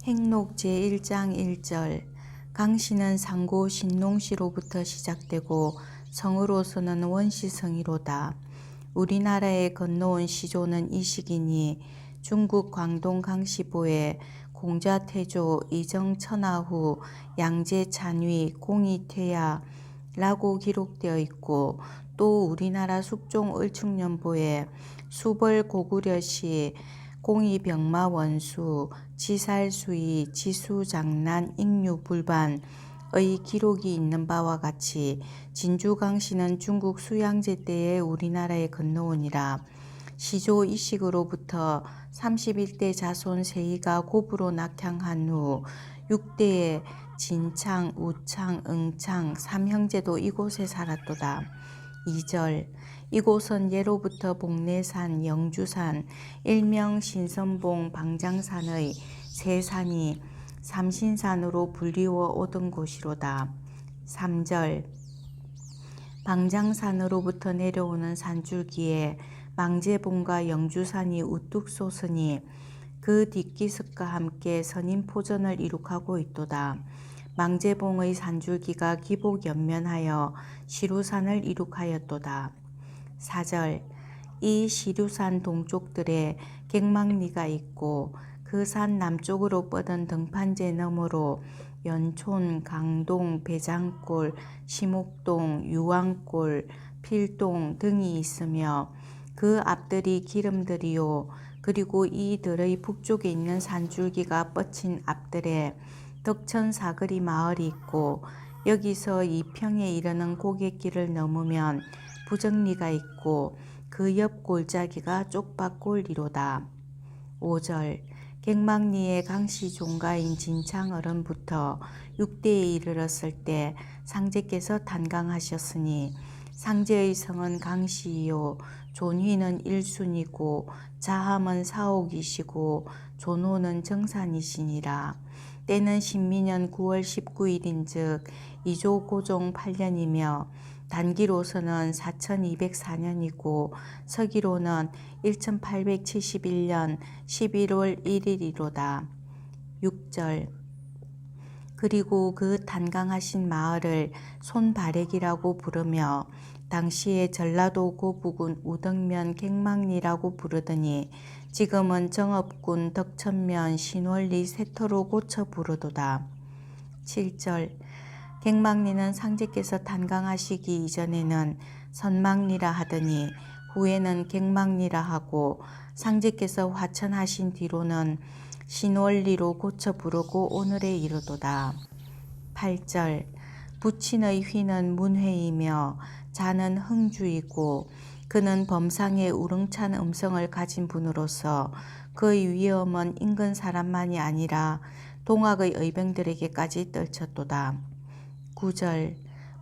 행록 제1장 1절. 강씨는 상고 신농시로부터 시작되고 성으로서는 원시성이로다. 우리나라에 건너온 시조는 이 시기니 중국 광동 강시보에 공자태조 이정천하후 양제찬위 공이퇴야라고 기록되어 있고, 또 우리나라 숙종 을충년보에 수벌고구려시 공이병마원수 지살수의 지수장난 익류불반의 기록이 있는 바와 같이 진주강씨는 중국 수양제 때에 우리나라에 건너오니라. 시조 이식으로부터 31대 자손 세이가 고부로 낙향한 후 6대에 진창, 우창, 응창 삼형제도 이곳에 살았도다. 2절. 이곳은 예로부터 복례산, 영주산, 일명 신선봉, 방장산의 세 산이 삼신산으로 불리워 오던 곳이로다. 3절. 방장산으로부터 내려오는 산줄기에 망제봉과 영주산이 우뚝 솟으니 그 뒷기슭과 함께 선인포전을 이룩하고 있도다. 망제봉의 산줄기가 기복연면하여 시루산을 이룩하였도다. 4절. 이 시루산 동쪽들에 객망리가 있고 그 산 남쪽으로 뻗은 등판제 너머로 연촌, 강동, 배장골, 시목동, 유왕골, 필동 등이 있으며 그 앞들이 기름들이요. 그리고 이들의 북쪽에 있는 산줄기가 뻗친 앞들에 덕천사거리 마을이 있고, 여기서 이평에 이르는 고갯길을 넘으면 부정리가 있고 그 옆 골짜기가 쪽밭골리로다. 5절. 객망리의 강씨 종가인 진창어른부터 6대에 이르렀을 때 상제께서 탄강하셨으니 상제의 성은 강씨이요 존휘는 일순이고 자함은 사옥이시고 존호는 정산이시니라. 때는 신민년 9월 19일인즉 이조 고종 8년이며 단기로서는 4204년이고 서기로는 1871년 11월 1일이로다. 6절. 그리고 그 탄강하신 마을을 손바래기라고 부르며 당시에 전라도 고북군 우덕면 객망리라고 부르더니 지금은 정읍군 덕천면 신월리 세터로 고쳐 부르도다. 7절. 객망리는 상제께서 탄강하시기 이전에는 선망리라 하더니 후에는 객망리라 하고 상제께서 화천하신 뒤로는 신월리로 고쳐 부르고 오늘에 이르도다. 8절. 부친의 휘는 문회이며 자는 흥주이고 그는 범상의 우렁찬 음성을 가진 분으로서 그의 위엄은 인근 사람만이 아니라 동학의 의병들에게까지 떨쳤도다. 9절.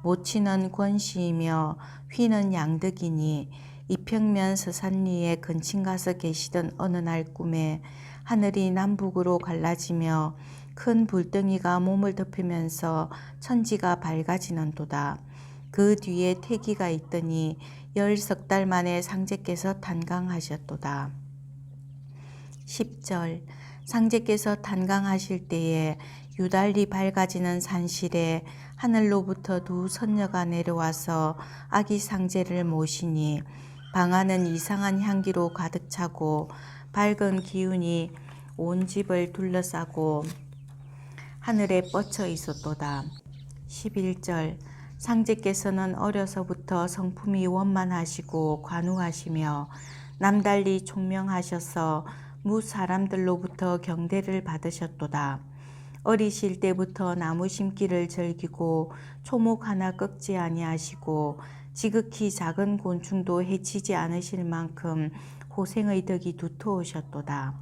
모친은 권씨이며 휘는 양득이니 이평면 서산리에 근친 가서 계시던 어느 날 꿈에 하늘이 남북으로 갈라지며 큰 불덩이가 몸을 덮으면서 천지가 밝아지는도다. 그 뒤에 태기가 있더니 10석 만에 상제께서 탄강하셨도다. 10절. 상제께서 탄강하실 때에 유달리 밝아지는 산실에 하늘로부터 두 선녀가 내려와서 아기 상제를 모시니 방안은 이상한 향기로 가득 차고 밝은 기운이 온 집을 둘러싸고 하늘에 뻗쳐 있었도다. 11절. 상제께서는 어려서부터 성품이 원만하시고 관우하시며 남달리 총명하셔서 무 사람들로부터 경대를 받으셨도다. 어리실 때부터 나무 심기를 즐기고 초목 하나 꺾지 아니하시고 지극히 작은 곤충도 해치지 않으실 만큼 호생의 덕이 두터우셨도다.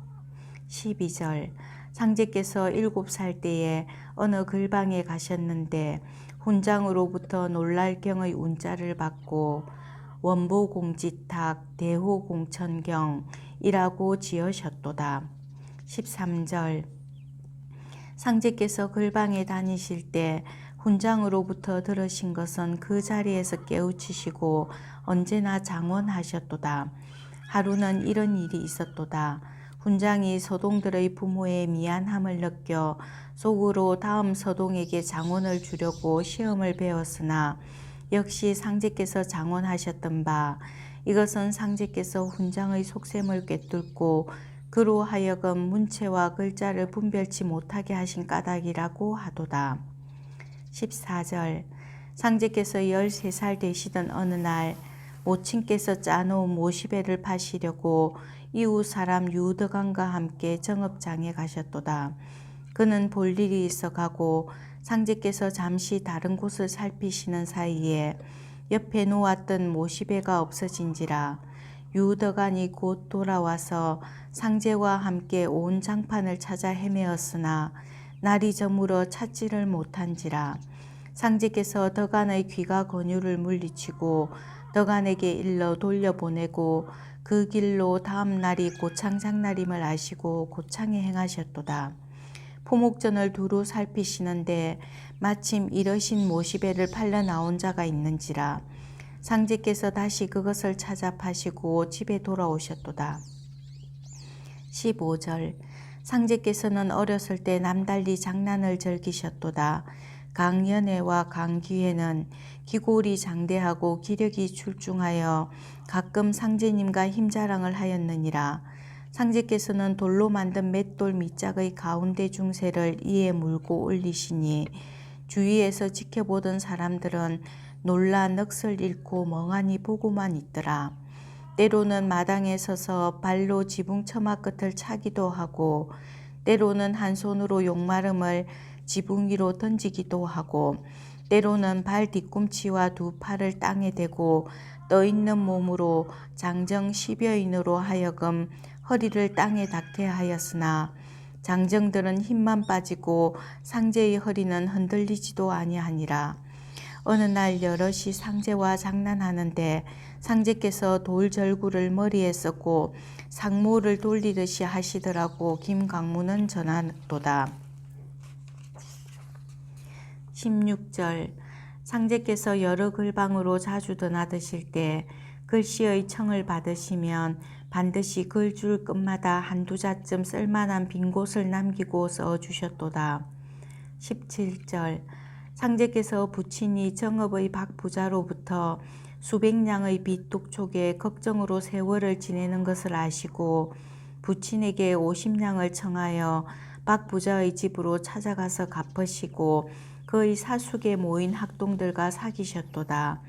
12절. 상제께서 7살 때에 어느 글방에 가셨는데 훈장으로부터 놀랄경의 운자를 받고 원보공지탁 대호공천경이라고 지으셨도다. 13절. 상제께서 글방에 다니실 때 훈장으로부터 들으신 것은 그 자리에서 깨우치시고 언제나 장원하셨도다. 하루는 이런 일이 있었도다. 훈장이 서동들의 부모의 미안함을 느껴 속으로 다음 서동에게 장원을 주려고 시험을 배웠으나 역시 상제께서 장원하셨던 바 이것은 상제께서 훈장의 속셈을 꿰뚫고 그로 하여금 문체와 글자를 분별치 못하게 하신 까닭이라고 하도다. 14절 상제께서 13살 되시던 어느 날 모친께서 짜놓은 모시배를 파시려고 이웃 사람 유드강과 함께 정읍장에 가셨도다. 그는 볼 일이 있어 가고 상제께서 잠시 다른 곳을 살피시는 사이에 옆에 놓았던 모시배가 없어진지라. 유더간이 곧 돌아와서 상제와 함께 온 장판을 찾아 헤매었으나 날이 저물어 찾지를 못한지라. 상제께서 더간의 귀가 권유를 물리치고 더간에게 일러 돌려보내고 그 길로 다음 날이 고창 장날임을 아시고 고창에 행하셨도다. 포목전을 두루 살피시는데 마침 이러신 모시배를 팔려 나온 자가 있는지라. 상제께서 다시 그것을 찾아 파시고 집에 돌아오셨도다. 15절 상제께서는 어렸을 때 남달리 장난을 즐기셨도다. 강연애와 강귀에는 기골이 장대하고 기력이 출중하여 가끔 상제님과 힘자랑을 하였느니라. 상제께서는 돌로 만든 맷돌 밑짝의 가운데 중새를 이에 물고 올리시니 주위에서 지켜보던 사람들은 놀라 넋을 잃고 멍하니 보고만 있더라. 때로는 마당에 서서 발로 지붕 처마 끝을 차기도 하고 때로는 한 손으로 용마름을 지붕 위로 던지기도 하고 때로는 발 뒤꿈치와 두 팔을 땅에 대고 떠있는 몸으로 장정 10여인으로 하여금 허리를 땅에 닿게 하였으나 장정들은 힘만 빠지고 상제의 허리는 흔들리지도 아니하니라. 어느 날 여럿이 상제와 장난하는데 상제께서 돌절구를 머리에 썼고 상모를 돌리듯이 하시더라고 김강문은 전하도다. 16절 상제께서 여러 글방으로 자주 드나드실 때 글씨의 청을 받으시면 반드시 글줄 끝마다 한두 자쯤 쓸만한 빈 곳을 남기고 써주셨도다. 17절 상제께서 부친이 정읍의 박 부자로부터 수백 냥의 빚독촉에 걱정으로 세월을 지내는 것을 아시고 부친에게 50냥을 청하여 박 부자의 집으로 찾아가서 갚으시고 그의 사숙에 모인 학동들과 사귀셨도다.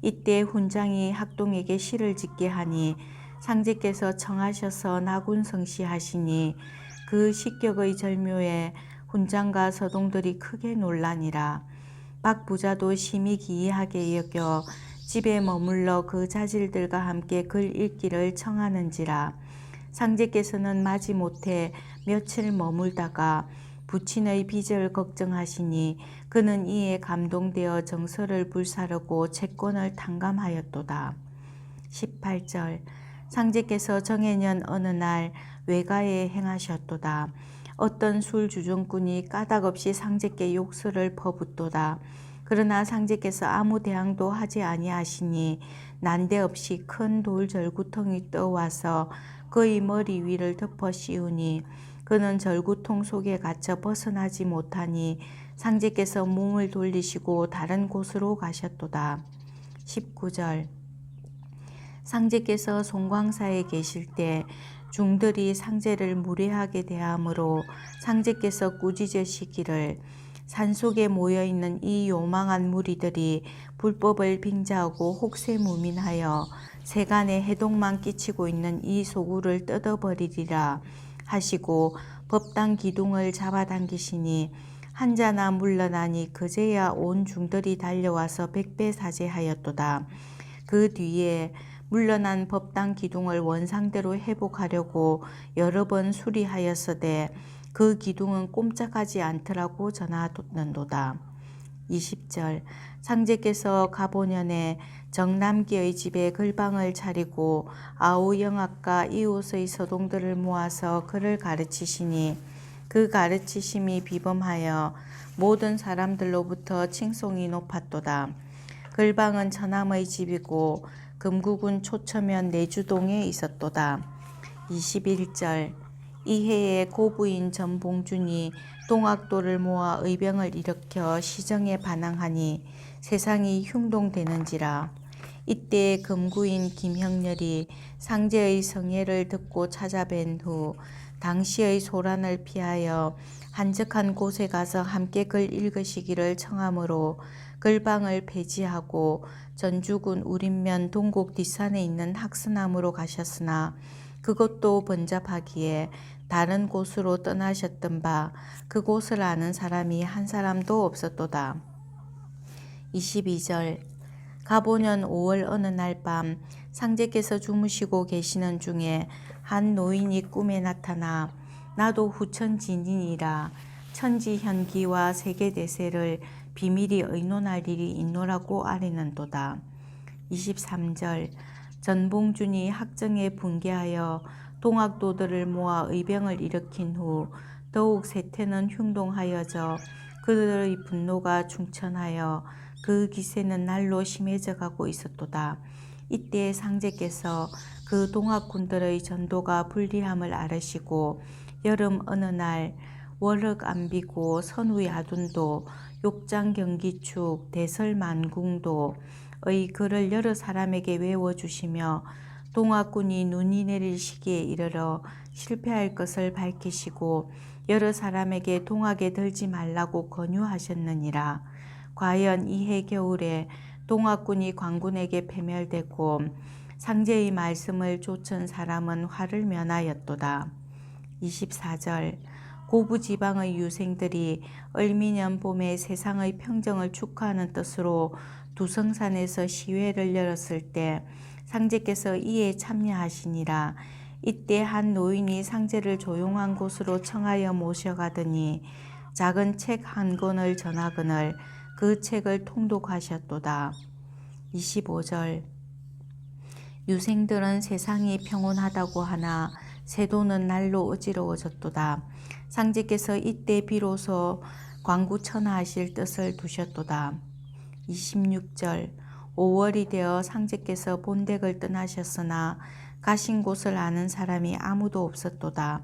이때 훈장이 학동에게 시를 짓게 하니 상제께서 청하셔서 나군성시하시니 그 식격의 절묘에 훈장과 서동들이 크게 놀라니라. 박 부자도 심히 기이하게 여겨 집에 머물러 그 자질들과 함께 글 읽기를 청하는지라. 상제께서는 마지못해 며칠 머물다가 부친의 빚을 걱정하시니 그는 이에 감동되어 정서를 불사르고 채권을 탕감하였도다. 18절 상제께서 정해년 어느 날 외가에 행하셨도다. 어떤 술주정꾼이 까닭없이 상제께 욕설을 퍼붓도다. 그러나 상제께서 아무 대항도 하지 아니하시니 난데없이 큰 돌절구통이 떠와서 그의 머리 위를 덮어 씌우니 그는 절구통 속에 갇혀 벗어나지 못하니 상제께서 몸을 돌리시고 다른 곳으로 가셨도다. 19절 상제께서 송광사에 계실 때 중들이 상제를 무례하게 대하므로 상제께서 꾸짖으시기를 산속에 모여있는 이 요망한 무리들이 불법을 빙자하고 혹세무민하여 세간에 해독만 끼치고 있는 이 소굴을 뜯어버리리라 하시고 법당 기둥을 잡아당기시니 한자나 물러나니 그제야 온 중들이 달려와서 백배사제하였도다. 그 뒤에 물러난 법당 기둥을 원상대로 회복하려고 여러 번 수리하였으되 그 기둥은 꼼짝하지 않더라고 전하는도다. 20절 상제께서 가보년에 정남기의 집에 글방을 차리고 아우 영학과 이웃의 서동들을 모아서 그를 가르치시니 그 가르치심이 비범하여 모든 사람들로부터 칭송이 높았도다. 글방은 처남의 집이고 금국은 초처면 내주동에 있었도다. 21절 이해에 고부인 전봉준이 동학도를 모아 의병을 일으켜 시정에 반항하니 세상이 흉동되는지라. 이때 금구인 김형렬이 상제의 성애를 듣고 찾아뵌 후 당시의 소란을 피하여 한적한 곳에 가서 함께 글 읽으시기를 청하므로 글방을 폐지하고 전주군 우림면 동곡 뒷산에 있는 학스남으로 가셨으나 그것도 번잡하기에 다른 곳으로 떠나셨던 바 그곳을 아는 사람이 한 사람도 없었도다. 22절 가보년 5월 어느 날 밤 상제께서 주무시고 계시는 중에 한 노인이 꿈에 나타나 나도 후천진인이라 천지현기와 세계대세를 비밀이 의논할 일이 있노라고 아뢰는도다. 23절 전봉준이 학정에 분개하여 동학도들을 모아 의병을 일으킨 후 더욱 세태는 흉동하여져 그들의 분노가 충천하여 그 기세는 날로 심해져 가고 있었도다. 이때 상제께서 그 동학군들의 전도가 불리함을 알으시고 여름 어느 날 월흑 안비고 선우 야둔도 욕장 경기축 대설 만궁도의 글을 여러 사람에게 외워주시며 동학군이 눈이 내릴 시기에 이르러 실패할 것을 밝히시고 여러 사람에게 동학에 들지 말라고 권유하셨느니라. 과연 이해 겨울에 동학군이 관군에게 패멸되고 상제의 말씀을 좇은 사람은 화를 면하였도다. 24절 고부지방의 유생들이 을미년 봄에 세상의 평정을 축하하는 뜻으로 두성산에서 시회를 열었을 때 상제께서 이에 참여하시니라. 이때 한 노인이 상제를 조용한 곳으로 청하여 모셔가더니 작은 책 한 권을 전하거늘 그 책을 통독하셨도다. 25절 유생들은 세상이 평온하다고 하나 세도는 날로 어지러워졌도다. 상제께서 이때 비로소 광구천하하실 뜻을 두셨도다. 26절 5월이 되어 상제께서 본댁을 떠나셨으나 가신 곳을 아는 사람이 아무도 없었도다.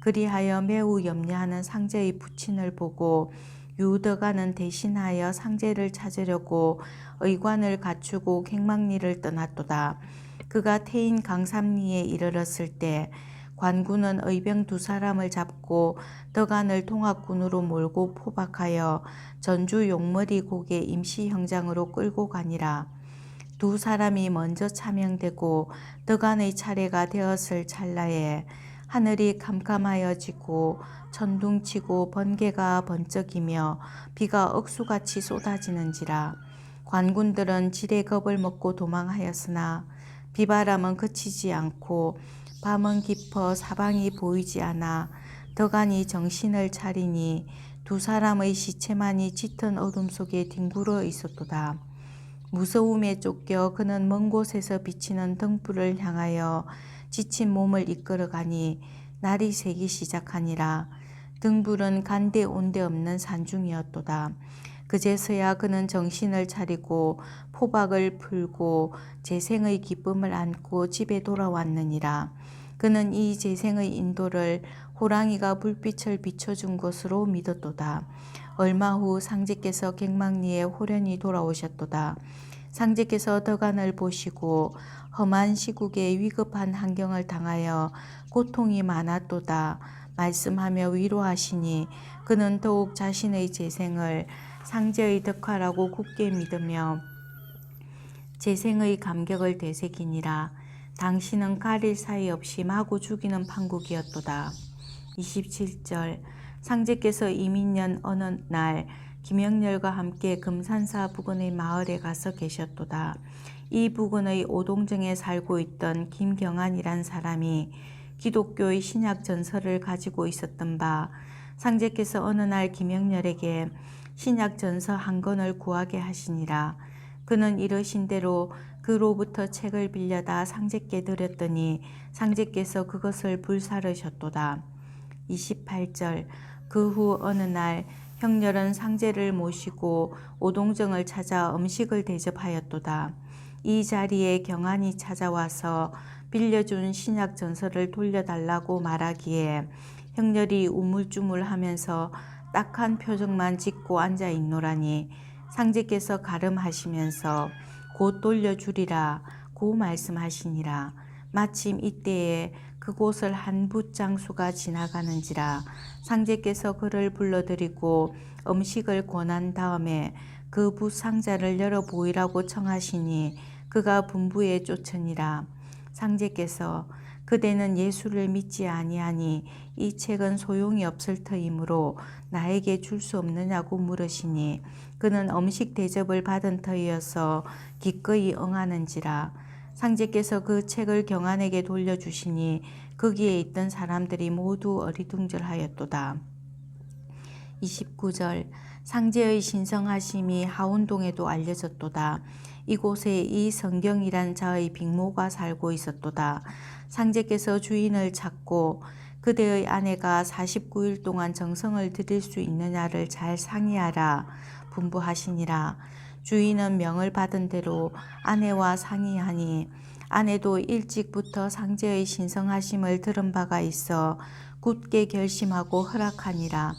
그리하여 매우 염려하는 상제의 부친을 보고 유덕아는 대신하여 상제를 찾으려고 의관을 갖추고 객막리를 떠났도다. 그가 태인 강삼리에 이르렀을 때 관군은 의병 2사람을 잡고 덕안을 동학군으로 몰고 포박하여 전주 용머리 곡의 임시형장으로 끌고 가니라. 2사람이 먼저 차명되고 덕안의 차례가 되었을 찰나에 하늘이 캄캄하여지고 천둥치고 번개가 번쩍이며 비가 억수같이 쏟아지는지라. 관군들은 지레 겁을 먹고 도망하였으나 비바람은 그치지 않고 밤은 깊어 사방이 보이지 않아 덕안이 정신을 차리니 2사람의 시체만이 짙은 어둠 속에 뒹굴어 있었도다. 무서움에 쫓겨 그는 먼 곳에서 비치는 등불을 향하여 지친 몸을 이끌어가니 날이 새기 시작하니라. 등불은 간데 온데 없는 산중이었도다. 그제서야 그는 정신을 차리고 포박을 풀고 재생의 기쁨을 안고 집에 돌아왔느니라. 그는 이 재생의 인도를 호랑이가 불빛을 비춰준 것으로 믿었도다. 얼마 후 상제께서 객막리에 호련히 돌아오셨도다. 상제께서 덕안을 보시고 험한 시국에 위급한 환경을 당하여 고통이 많았도다 말씀하며 위로하시니 그는 더욱 자신의 재생을 상제의 덕화라고 굳게 믿으며 재생의 감격을 되새기니라. 당신은 가릴 사이 없이 마구 죽이는 판국이었도다. 27절 상제께서 이민년 어느 날 김영렬과 함께 금산사 부근의 마을에 가서 계셨도다. 이 부근의 오동정에 살고 있던 김경안이란 사람이 기독교의 신약 전서를 가지고 있었던 바 상제께서 어느 날 김영렬에게 신약 전서 한 권을 구하게 하시니라. 그는 이러신 대로 그로부터 책을 빌려다 상제께 드렸더니 상제께서 그것을 불사르셨도다. 28절 그 후 어느 날 형렬은 상제를 모시고 오동정을 찾아 음식을 대접하였도다. 이 자리에 경안이 찾아와서 빌려준 신약 전서를 돌려달라고 말하기에 형렬이 우물쭈물하면서 딱한 표정만 짓고 앉아 있노라니 상제께서 가름하시면서 곧 돌려주리라 고 말씀하시니라. 마침 이때에 그곳을 한 붓장수가 지나가는지라. 상제께서 그를 불러들이고 음식을 권한 다음에 그 붓상자를 열어 보이라고 청하시니 그가 분부에 쫓으니라. 상제께서 그대는 예수를 믿지 아니하니 이 책은 소용이 없을 터이므로 나에게 줄 수 없느냐고 물으시니 그는 음식 대접을 받은 터이어서 기꺼이 응하는지라. 상제께서 그 책을 경환에게 돌려주시니 거기에 있던 사람들이 모두 어리둥절하였도다. 29절 상제의 신성하심이 하운동에도 알려졌도다. 이곳에 이 성경이란 자의 빅모가 살고 있었도다. 상제께서 주인을 찾고 그대의 아내가 49일 동안 정성을 들일 수 있느냐를 잘 상의하라 분부하시니라. 주인은 명을 받은 대로 아내와 상의하니 아내도 일찍부터 상제의 신성하심을 들은 바가 있어 굳게 결심하고 허락하니라.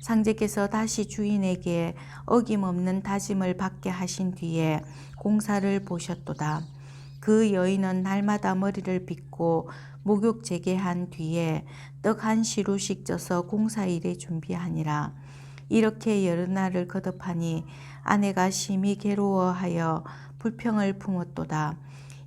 상제께서 다시 주인에게 어김없는 다짐을 받게 하신 뒤에 공사를 보셨도다. 그 여인은 날마다 머리를 빗고 목욕 재개한 뒤에 떡 한 시루씩 쪄서 공사일에 준비하니라. 이렇게 여러 날을 거듭하니 아내가 심히 괴로워하여 불평을 품었도다.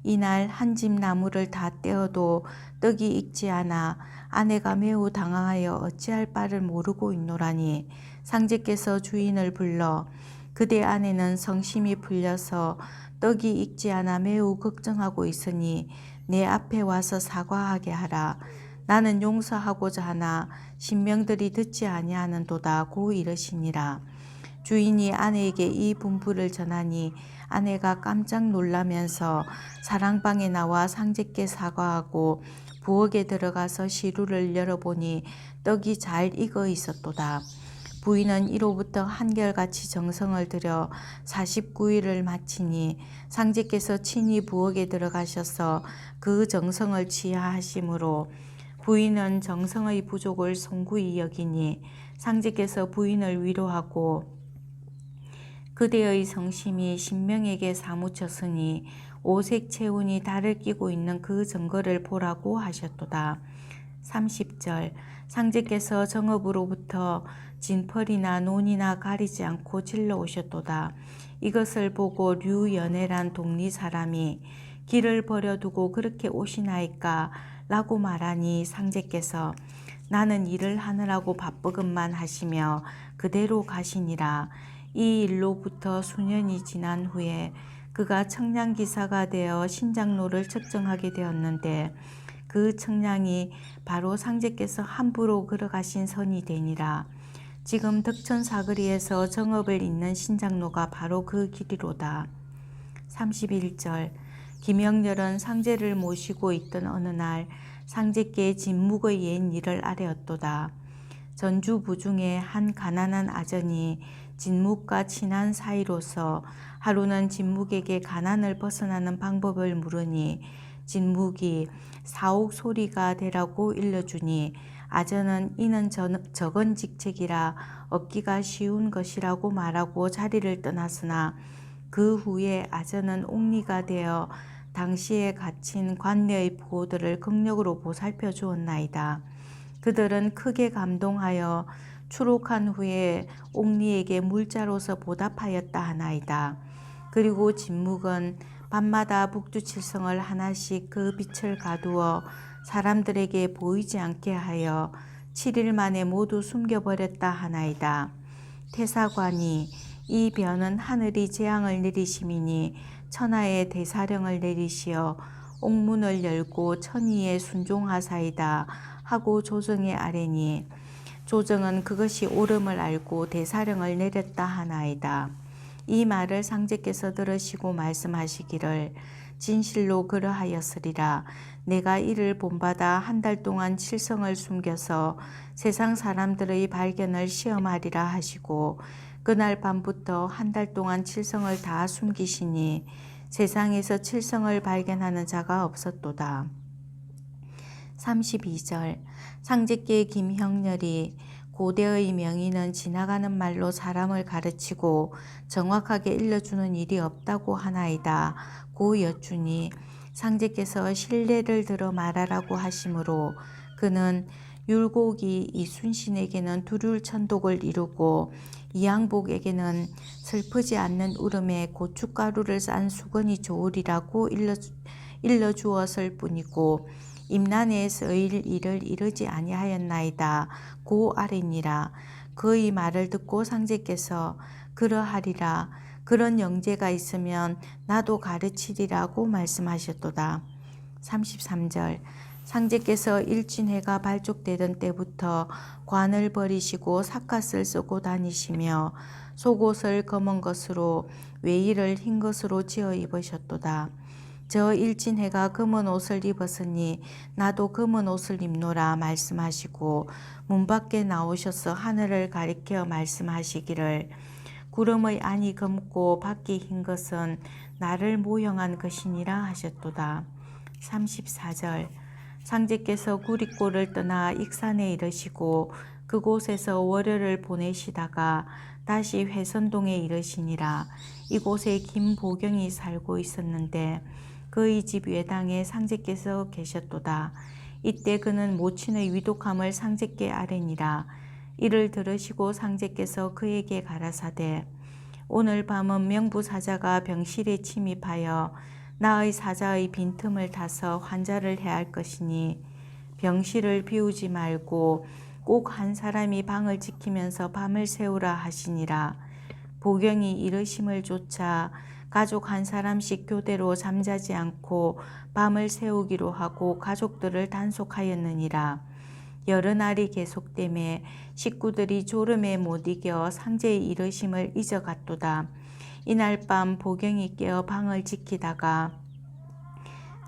이날 한 집 나무를 다 떼어도 떡이 익지 않아 아내가 매우 당황하여 어찌할 바를 모르고 있노라니 상제께서 주인을 불러 그대 아내는 성심이 풀려서 떡이 익지 않아 매우 걱정하고 있으니 내 앞에 와서 사과하게 하라. 나는 용서하고자 하나 신명들이 듣지 아니하는도다 고 이르시니라. 주인이 아내에게 이 분부를 전하니 아내가 깜짝 놀라면서 사랑방에 나와 상제께 사과하고 부엌에 들어가서 시루를 열어보니 떡이 잘 익어 있었도다. 부인은 이로부터 한결같이 정성을 들여 49일을 마치니 상제께서 친히 부엌에 들어가셔서 그 정성을 취하하심으로 부인은 정성의 부족을 송구히 여기니 상제께서 부인을 위로하고 그대의 성심이 신명에게 사무쳤으니 오색 체운이 달을 끼고 있는 그 증거를 보라고 하셨도다. 30절 상제께서 정업으로부터 진펄이나 논이나 가리지 않고 질러 오셨도다. 이것을 보고 류연애란 동리 사람이 길을 버려두고 그렇게 오시나이까 라고 말하니 상제께서 나는 일을 하느라고 바쁘건만 하시며 그대로 가시니라. 이 일로부터 수년이 지난 후에 그가 청량기사가 되어 신장로를 측정하게 되었는데 그 청량이 바로 상제께서 함부로 걸어가신 선이 되니라. 지금 덕천사거리에서 정업을 잇는 신장로가 바로 그 길이로다. 31절 김영렬은 상제를 모시고 있던 어느 날 상제께 진묵의 옛 일을 아뢰었도다. 전주 부중에 한 가난한 아전이 진묵과 친한 사이로서 하루는 진묵에게 가난을 벗어나는 방법을 물으니 진묵이 사옥 소리가 되라고 일러주니 아전은 이는 적은 직책이라 얻기가 쉬운 것이라고 말하고 자리를 떠났으나 그 후에 아전은 옥리가 되어 당시에 갇힌 관녀의 부호들을 극력으로 보살펴 주었나이다. 그들은 크게 감동하여 추록한 후에 옥리에게 물자로서 보답하였다 하나이다. 그리고 진묵은 밤마다 북두칠성을 하나씩 그 빛을 가두어 사람들에게 보이지 않게 하여 7일 만에 모두 숨겨버렸다 하나이다. 태사관이 이 변은 하늘이 재앙을 내리심이니 천하에 대사령을 내리시어 옥문을 열고 천의에 순종하사이다 하고 조정에 아뢰니 조정은 그것이 옳음을 알고 대사령을 내렸다 하나이다. 이 말을 상제께서 들으시고 말씀하시기를 진실로 그러하였으리라. 내가 이를 본받아 한 달 동안 칠성을 숨겨서 세상 사람들의 발견을 시험하리라 하시고 그날 밤부터 한 달 동안 칠성을 다 숨기시니 세상에서 칠성을 발견하는 자가 없었도다. 32절 상제께 김형렬이 고대의 명의는 지나가는 말로 사람을 가르치고 정확하게 일러주는 일이 없다고 하나이다. 고 여쭈니 상제께서 신뢰를 들어 말하라고 하심으로 그는 율곡이 이순신에게는 두률 천독을 이루고 이양복에게는 슬프지 않는 울음에 고춧가루를 싼 수건이 좋으리라고 일러주었을 뿐이고 임난에 쓰일 일을 이르지 아니하였나이다. 고 아뢰니라. 그의 말을 듣고 상제께서 그러하리라. 그런 영재가 있으면 나도 가르치리라고 말씀하셨도다. 33절 상제께서 일진회가 발족되던 때부터 관을 버리시고 삿갓을 쓰고 다니시며 속옷을 검은 것으로 외의를 흰 것으로 지어 입으셨도다. 저 일진회가 검은 옷을 입었으니 나도 검은 옷을 입노라 말씀하시고 문 밖에 나오셔서 하늘을 가리켜 말씀하시기를 구름의 안이 검고 밖이 흰 것은 나를 모형한 것이니라 하셨도다. 34절 상제께서 구리골을 떠나 익산에 이르시고 그곳에서 월요를 보내시다가 다시 회선동에 이르시니라. 이곳에 김보경이 살고 있었는데 그의 집 외당에 상제께서 계셨도다. 이때 그는 모친의 위독함을 상제께 아뢰니라. 이를 들으시고 상제께서 그에게 가라사대 오늘 밤은 명부사자가 병실에 침입하여 나의 사자의 빈틈을 타서 환자를 해할 것이니 병실을 비우지 말고 꼭 한 사람이 방을 지키면서 밤을 새우라 하시니라. 보경이 이르심을 쫓아 가족 한 사람씩 교대로 잠자지 않고 밤을 새우기로 하고 가족들을 단속하였느니라. 여러 날이 계속되매 식구들이 졸음에 못 이겨 상제의 이르심을 잊어갔도다. 이날 밤 보경이 깨어 방을 지키다가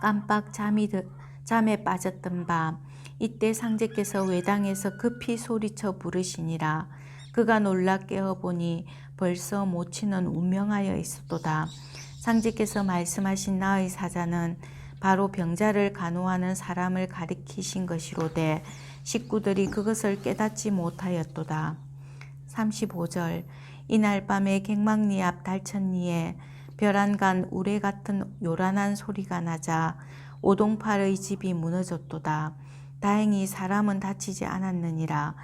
깜빡 잠에 빠졌던 밤 이때 상제께서 외당에서 급히 소리쳐 부르시니라. 그가 놀라 깨어보니 벌써 모친은 운명하여 있었도다. 상제께서 말씀하신 나의 사자는 바로 병자를 간호하는 사람을 가리키신 것이로되 식구들이 그것을 깨닫지 못하였도다. 35절 이날 밤에 갱막리 앞 달천리에 별안간 우레 같은 요란한 소리가 나자 오동팔의 집이 무너졌도다. 다행히 사람은 다치지 않았느니라.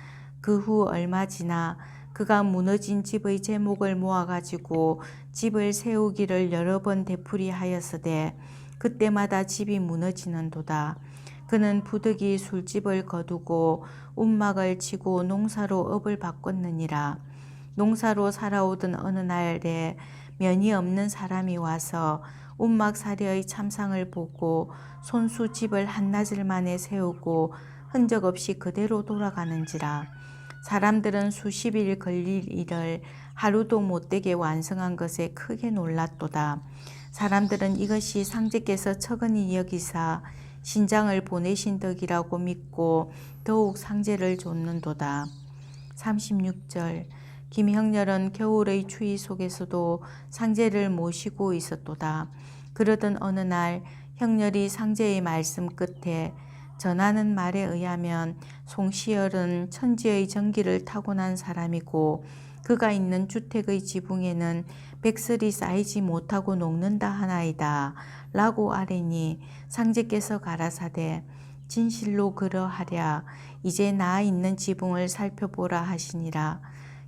그 후 얼마 지나 그가 무너진 집의 제목을 모아가지고 집을 세우기를 여러 번 되풀이하였으되 그때마다 집이 무너지는도다. 그는 부득이 술집을 거두고 움막을 치고 농사로 업을 바꿨느니라. 농사로 살아오던 어느 날에 면이 없는 사람이 와서 움막사려의 참상을 보고 손수 집을 한낮을 만에 세우고 흔적 없이 그대로 돌아가는지라. 사람들은 수십일 걸릴 일을 하루도 못되게 완성한 것에 크게 놀랐도다. 사람들은 이것이 상제께서 척은히 여기사 신장을 보내신 덕이라고 믿고 더욱 상제를 좇는도다. 36절 김형렬은 겨울의 추위 속에서도 상제를 모시고 있었도다. 그러던 어느 날 형렬이 상제의 말씀 끝에 전하는 말에 의하면 송시열은 천지의 전기를 타고난 사람이고 그가 있는 주택의 지붕에는 백설이 쌓이지 못하고 녹는다 하나이다 라고 아뢰니 상제께서 가라사대 진실로 그러하랴. 이제 나 있는 지붕을 살펴보라 하시니라.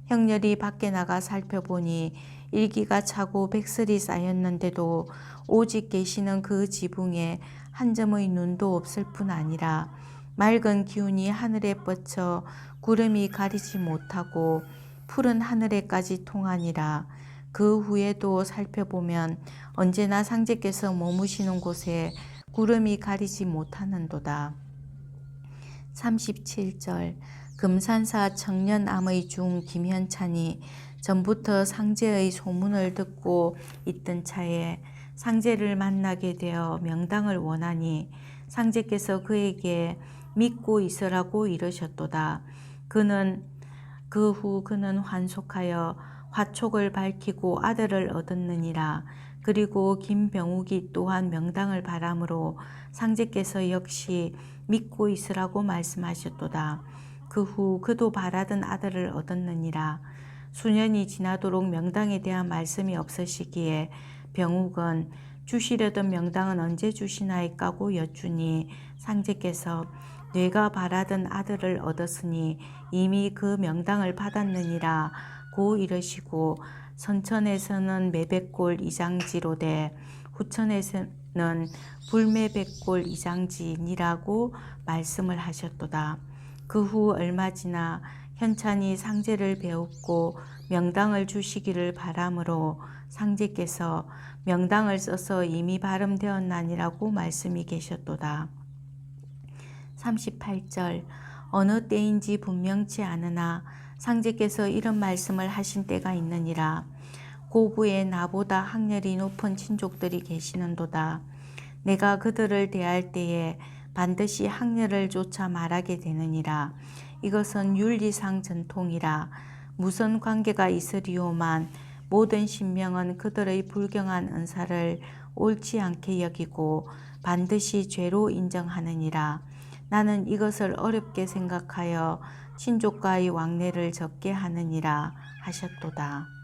형렬이 밖에 나가 살펴보니 일기가 차고 백설이 쌓였는데도 오직 계시는 그 지붕에 한 점의 눈도 없을 뿐 아니라 맑은 기운이 하늘에 뻗쳐 구름이 가리지 못하고 푸른 하늘에까지 통하니라. 그 후에도 살펴보면 언제나 상제께서 머무시는 곳에 구름이 가리지 못하는도다. 37절 금산사 청년암의 중 김현찬이 전부터 상제의 소문을 듣고 있던 차에 상제를 만나게 되어 명당을 원하니 상제께서 그에게 믿고 있으라고 이르셨도다. 그 후 그는 환속하여 화촉을 밝히고 아들을 얻었느니라. 그리고 김병욱이 또한 명당을 바람으로 상제께서 역시 믿고 있으라고 말씀하셨도다. 그 후 그도 바라던 아들을 얻었느니라. 수년이 지나도록 명당에 대한 말씀이 없으시기에 병욱은 주시려던 명당은 언제 주시나이까고 여쭈니 상제께서 내가 바라던 아들을 얻었으니 이미 그 명당을 받았느니라 고 이르시고 선천에서는 매백골 이장지로되 후천에서는 불매백골 이장지니라고 말씀을 하셨도다. 그 후 얼마 지나 현찬이 상제를 배웠고 명당을 주시기를 바람으로 상제께서 명당을 써서 이미 발음되었나니라고 말씀이 계셨도다. 38절 어느 때인지 분명치 않으나 상제께서 이런 말씀을 하신 때가 있느니라. 고부에 나보다 학렬이 높은 친족들이 계시는도다. 내가 그들을 대할 때에 반드시 학렬을 쫓아 말하게 되느니라. 이것은 윤리상 전통이라. 무슨 관계가 있으리오만 모든 신명은 그들의 불경한 은사를 옳지 않게 여기고 반드시 죄로 인정하느니라. 나는 이것을 어렵게 생각하여 친족과의 왕래를 적게 하느니라 하셨도다.